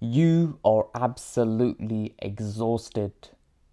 You are absolutely exhausted.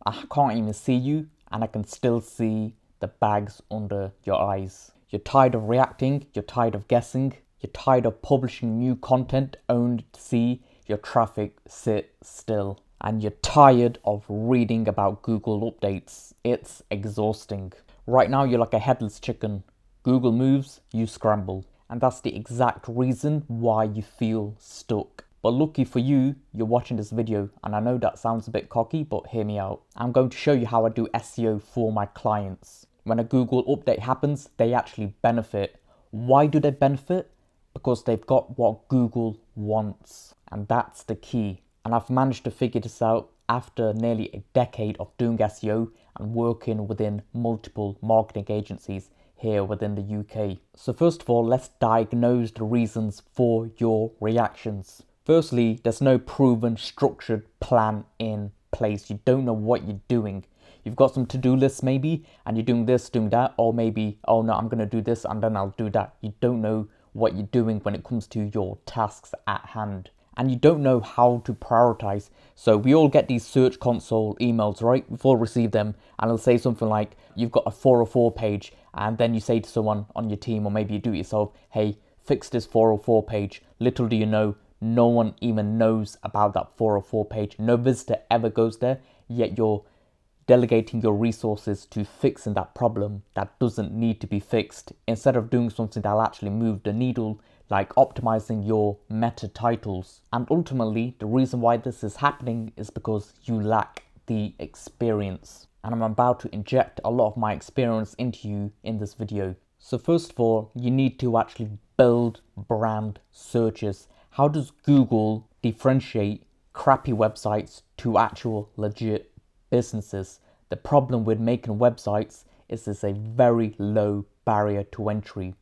I can't even see you, and I can still see the bags under your eyes. You're tired of reacting, you're tired of guessing, you're tired of publishing new content only to see your traffic sit still. And you're tired of reading about Google updates. It's exhausting. Right now, you're like a headless chicken. Google moves, you scramble. And that's the exact reason why you feel stuck. But lucky for you, you're watching this video, and I know that sounds a bit cocky, but hear me out. I'm going to show you how I do SEO for my clients. When a Google update happens, they actually benefit. Why do they benefit? Because they've got what Google wants, and that's the key. And I've managed to figure this out after nearly a decade of doing SEO and working within multiple marketing agencies here within the UK. So first of all, let's diagnose the reasons for your reactions. Firstly, there's no proven structured plan in place. You don't know what you're doing. You've got some to-do lists maybe, and you're doing this, doing that, or maybe, oh no, I'm going to do this and then I'll do that. You don't know what you're doing when it comes to your tasks at hand. And you don't know how to prioritize. So we all get these Search Console emails, right? We've all received them, and it'll say something like, you've got a 404 page, and then you say to someone on your team, or maybe you do it yourself, hey, fix this 404 page. Little do you know, no one even knows about that 404 page. No visitor ever goes there, yet you're delegating your resources to fixing that problem that doesn't need to be fixed, instead of doing something that'll actually move the needle, like optimizing your meta titles. And ultimately, the reason why this is happening is because you lack the experience. And I'm about to inject a lot of my experience into you in this video. So first of all, you need to actually build brand searches. How does Google differentiate crappy websites to actual legit businesses? The problem with making websites is there's a very low barrier to entry.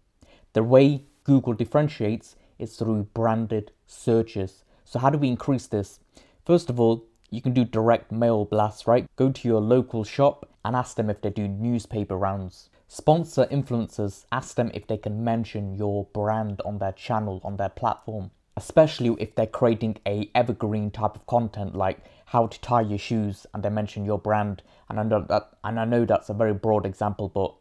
The way Google differentiates is through branded searches. So how do we increase this? First of all, you can do direct mail blasts, right? Go to your local shop and ask them if they do newspaper rounds. Sponsor influencers, ask them if they can mention your brand on their channel, on their platform. Especially if they're creating a evergreen type of content like how to tie your shoes and they mention your brand. And I know that's a very broad example, but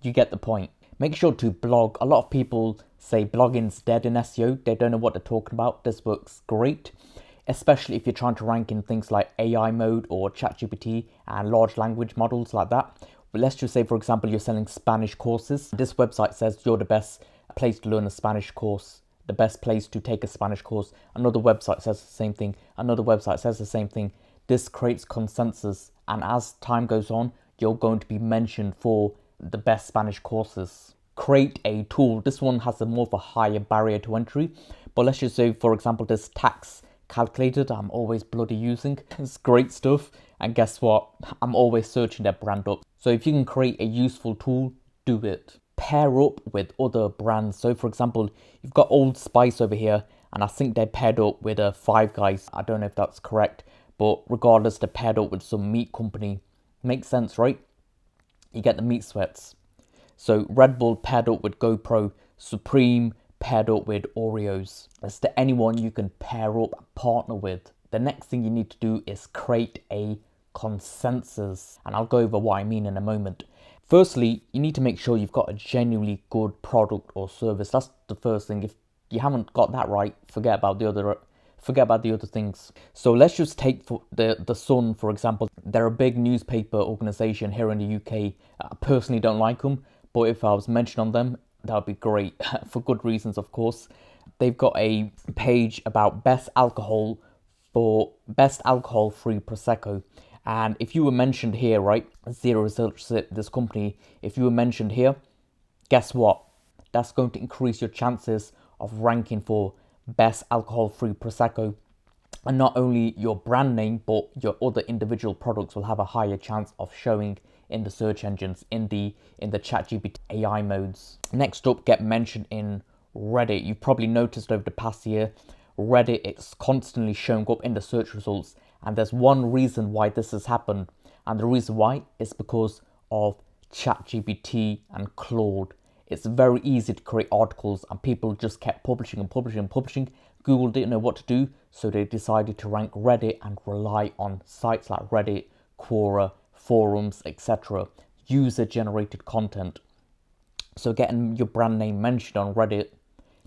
you get the point. Make sure to blog. A lot of people say blogging's dead in SEO. They don't know what they're talking about. This works great, especially if you're trying to rank in things like AI mode or ChatGPT and large language models like that. But let's just say, for example, you're selling Spanish courses. This website says you're the best place to learn a Spanish course, the best place to take a Spanish course. Another website says the same thing. Another website says the same thing. This creates consensus, and as time goes on, you're going to be mentioned for the best Spanish courses. Create a tool. This one has a more of a higher barrier to entry, but let's just say, for example, this tax calculator that I'm always bloody using. It's great stuff, and guess what? I'm always searching their brand up. So if you can create a useful tool, do it. Pair up with other brands. So for example, you've got Old Spice over here, and I think they paired up with a Five Guys. I don't know if that's correct, but regardless, they paired up with some meat company. Makes sense, right? You get the meat sweats. So Red Bull paired up with GoPro, Supreme paired up with Oreos. Is there anyone you can pair up and partner with? The next thing you need to do is create a consensus, and I'll go over what I mean in a moment. Firstly, you need to make sure you've got a genuinely good product or service. That's the first thing. If you haven't got that right, forget about the other things. So let's just take for the Sun, for example. They're a big newspaper organization here in the UK. I personally don't like them, but if I was mentioned on them, that would be great for good reasons, of course. They've got a page about best alcohol-free Prosecco. And if you were mentioned here, right, Zero Research Sip, this company, if you were mentioned here, guess what? That's going to increase your chances of ranking for best alcohol-free Prosecco. And not only your brand name, but your other individual products will have a higher chance of showing in the search engines, in the ChatGPT AI modes. Next up, get mentioned in Reddit. You've probably noticed over the past year, Reddit is constantly showing up in the search results. And there's one reason why this has happened. And the reason why is because of ChatGPT and Claude. It's very easy to create articles, and people just kept publishing and publishing and publishing. Google didn't know what to do, so they decided to rank Reddit and rely on sites like Reddit, Quora, forums, etc. User-generated content. So getting your brand name mentioned on Reddit,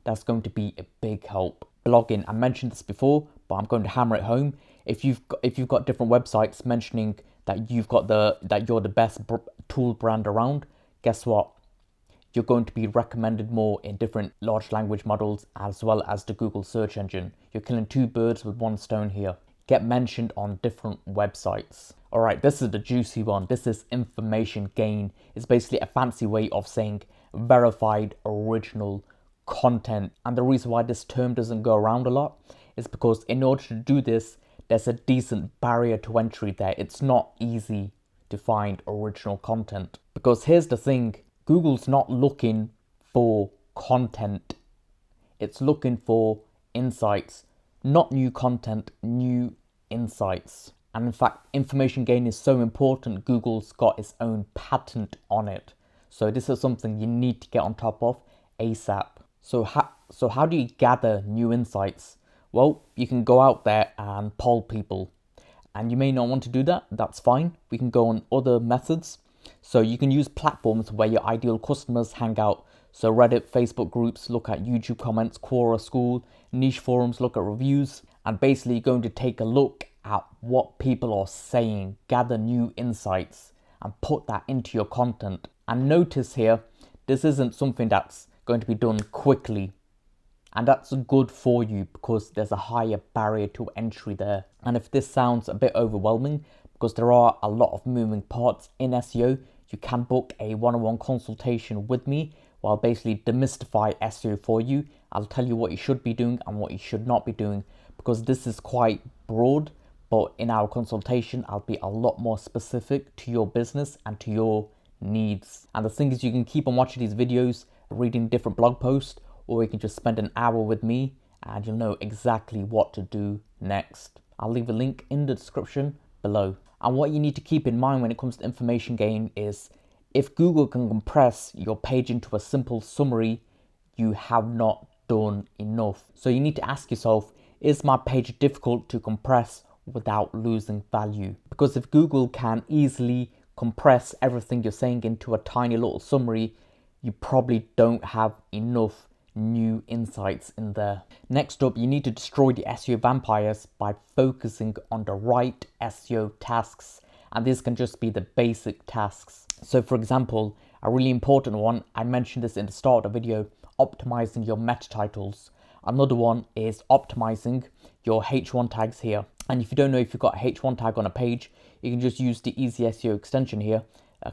that's going to be a big help. Blogging, I mentioned this before, but I'm going to hammer it home. If you've got different websites mentioning that you're the best tool brand around, guess what? You're going to be recommended more in different large language models as well as the Google search engine. You're killing two birds with one stone here. Get mentioned on different websites. All right, this is the juicy one. This is information gain. It's basically a fancy way of saying verified original content. And the reason why this term doesn't go around a lot is because in order to do this, there's a decent barrier to entry there. It's not easy to find original content. Because here's the thing, Google's not looking for content. It's looking for insights, not new content, new insights. And in fact, information gain is so important, Google's got its own patent on it. So this is something you need to get on top of ASAP. So how do you gather new insights? Well, you can go out there and poll people. And you may not want to do that, that's fine. We can go on other methods. So you can use platforms where your ideal customers hang out. So Reddit, Facebook groups, look at YouTube comments, Quora School, niche forums, look at reviews. And basically you're going to take a look at what people are saying, gather new insights and put that into your content. And notice here, this isn't something that's going to be done quickly. And that's good for you because there's a higher barrier to entry there. And if this sounds a bit overwhelming, because there are a lot of moving parts in SEO, you can book a one-on-one consultation with me where I'll basically demystify SEO for you. I'll tell you what you should be doing and what you should not be doing, because this is quite broad, but in our consultation, I'll be a lot more specific to your business and to your needs. And the thing is, you can keep on watching these videos, reading different blog posts, or you can just spend an hour with me and you'll know exactly what to do next. I'll leave a link in the description below. And what you need to keep in mind when it comes to information gain is if Google can compress your page into a simple summary, you have not done enough. So you need to ask yourself, is my page difficult to compress without losing value? Because if Google can easily compress everything you're saying into a tiny little summary, you probably don't have enough new insights in there. Next up, you need to destroy the SEO vampires by focusing on the right SEO tasks. And this can just be the basic tasks. So for example, a really important one, I mentioned this in the start of the video, optimizing your meta titles. Another one is optimizing your H1 tags here. And if you don't know if you've got a H1 tag on a page, you can just use the Easy SEO extension here.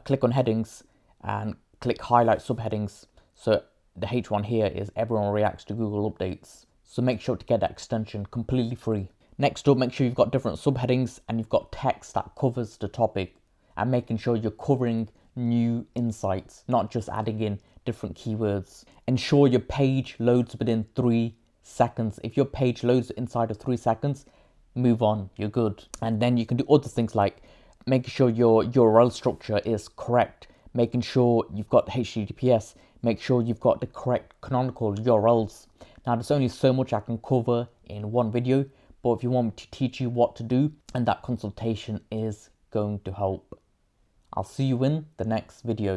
Click on headings and click highlight subheadings. So the H1 here is everyone reacts to Google updates. So make sure to get that extension completely free. Next up, make sure you've got different subheadings and you've got text that covers the topic, and making sure you're covering new insights, not just adding in different keywords. Ensure your page loads within 3 seconds. If your page loads inside of 3 seconds, move on, you're good. And then you can do other things like making sure your URL structure is correct, making sure you've got HTTPS, make sure you've got the correct canonical URLs. Now there's only so much I can cover in one video, but if you want me to teach you what to do, and that consultation is going to help. I'll see you in the next video.